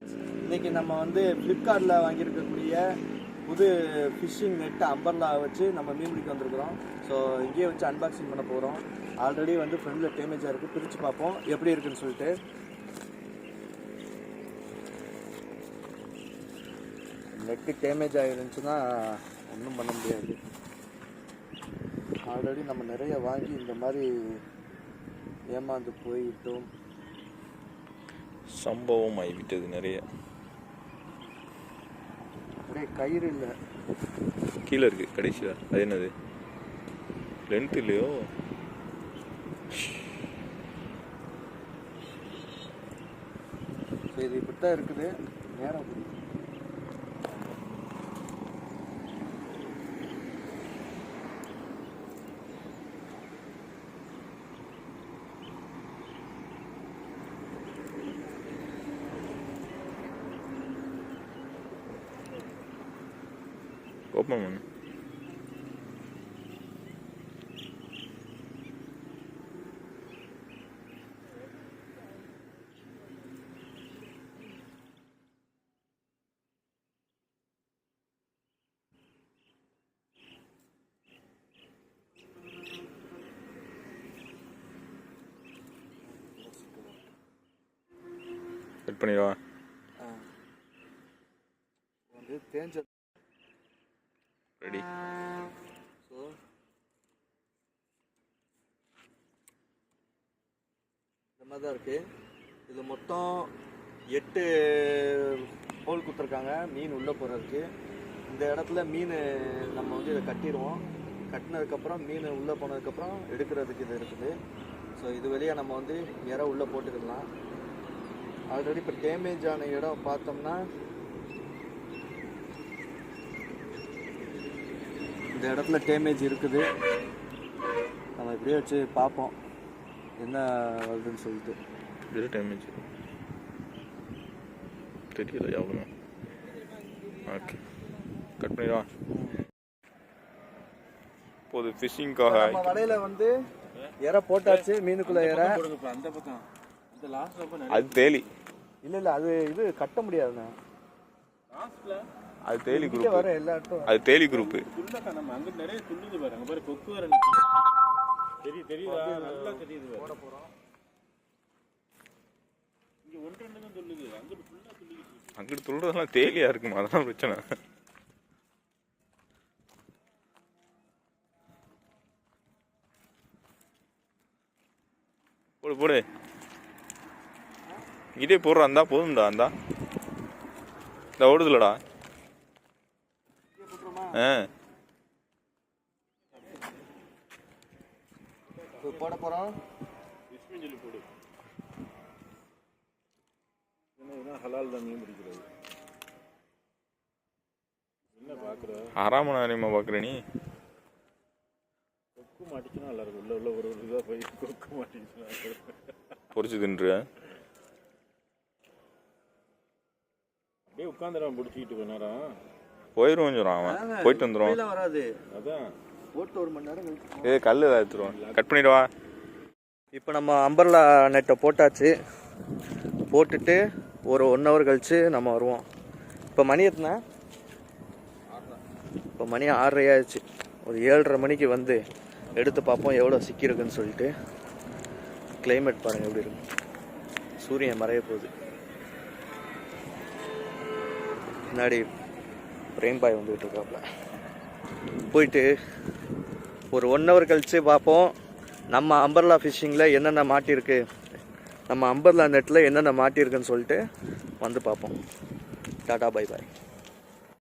இன்றைக்கி நம்ம வந்து ஃப்ளிப்கார்ட்டில் வாங்கியிருக்கக்கூடிய புது ஃபிஷ்ஷிங் நெட்டு அம்பர்லா வச்சு நம்ம மீன் பிடிக்க வந்திருக்கிறோம். ஸோ இங்கேயே வச்சு அன்பாக்சிங் பண்ண போகிறோம். ஆல்ரெடி வந்து ஃப்ரெண்டில் டேமேஜாக இருக்குது, பிரித்து பார்ப்போம் எப்படி இருக்குன்னு சொல்லிட்டு. நெட்டு டேமேஜ் ஆகிருந்துச்சுன்னா ஒன்றும் பண்ண முடியாது. ஆல்ரெடி நம்ம நிறைய வாங்கி இந்த மாதிரி ஏமாந்து போயிட்டோம். சம்பவம் ஆகிவிட்டது நிறைய. கயிறு இல்லை, கீழே இருக்கு கடைசியில். அது என்னது? லென்த் இல்லையோ? இது இப்படித்தான் இருக்குது. நேரம் ஓப்பன் பண்ணு. கட் பண்ணிடுவா. வந்து தேஞ்ச ரெடி. ஸோ இந்த மாதிரி தான் இருக்குது. இது மொத்தம் 8 ஹோல் கொடுத்துருக்காங்க மீன் உள்ளே போகிறதுக்கு. இந்த இடத்துல மீன் நம்ம வந்து இதை கட்டிடுவோம். கட்டினதுக்கப்புறம் மீன் உள்ளே போனதுக்கப்புறம் எடுக்கிறதுக்கு இது இருக்குது. ஸோ இது வெளியே நம்ம வந்து இறை உள்ளே போட்டுக்கலாம். ஆல்ரெடி இப்போ டேமேஜ் ஆன இடம் பார்த்தோம்னா இந்த இடத்துல டேமேஜ் இருக்குது. நம்ம இப்படியே வச்சு பார்ப்போம் என்ன வருதுன்னு சொல்லிட்டு. இது டேமேஜ் தெரியல எவ்வளோ. ஓகே, கட் பண்ணிடுவா. இப்போது ஃபிஷிங்காக நம்ம வலையில வந்து இறை போட்டாச்சு. மீனுக்குள்ள இறை அந்த பக்கம் அந்த லாஸ்ட் அது தேலி இல்லை அது இது கட்ட முடியாதுண்ணா. அது தேலி குரூப். வர எல்லா இடத்தும் அது தேலி குரூப். துள்ளக்கா நம்ம அங்க நிறைய துள்ளுது பாரு. அங்க பாரு கொக்கு வர தெரியுதா? நல்லா தெரியுது. போட போறோம். இங்க ஒன்று ரெண்டு தான் துள்ளுது. அங்க ஃபுல்லா துள்ளிக்கிட்டு. அங்கிட்டு துள்ளுறதெல்லாம் தேலியா இருக்குமா? அதான் பிரச்சனை. போடு போடு. இதே போடுறா. இருந்தா போதும்டா. இருந்தா இந்த ஓடுதுலடா. போட போறோம். சொல்லி போடு. ஹலால் தான் மீன் பிடிக்கிறது. என்ன பாக்குற? ஆறாம நேரமா பாக்குற நீ. கொக்கு மாட்டிச்சுனா நல்லா இருக்கும். உள்ள உள்ள ஒரு இதா போய் கொக்கு மாட்டிச்சுனா பொரிச்சு தின்றுற. அப்படியே உட்காந்துறான் பிடிச்சிக்கிட்டு கொஞ்ச நேரம். போயிடுவோம் சொல்றான் அவன். போயிட்டு வந்துடும். வராது. அதான் போட்டு 1 மணி நேரம் கழிச்சு ஏ கல் ஏதாவது எடுத்துருவான். கட் பண்ணிடுவா. இப்போ நம்ம அம்பர்லா நெட்டை போட்டாச்சு. போட்டுட்டு ஒரு 1 ஹவர் கழிச்சு நம்ம வருவோம். இப்போ மணி எத்தனை? இப்போ மணி 6:30 ஆயிடுச்சு. ஒரு 7:30 மணிக்கு வந்து எடுத்து பார்ப்போம் எவ்வளோ சிக்கியிருக்குன்னு சொல்லிட்டு. கிளைமேட் பாருங்கள் எப்படி இருக்கு. சூரியன் மறைய போகுது. முன்னாடி ரெயின் பாய் வந்துகிட்டு இருக்காப்புல. போயிட்டு ஒரு 1 ஹவர் கழித்து பார்ப்போம் நம்ம அம்பர்லா ஃபிஷ்ஷிங்கில் என்னென்ன மாட்டியிருக்கு, நம்ம அம்பர்லா நெட்டில் என்னென்ன மாட்டியிருக்குன்னு சொல்லிட்டு வந்து பார்ப்போம். Tata bye bye.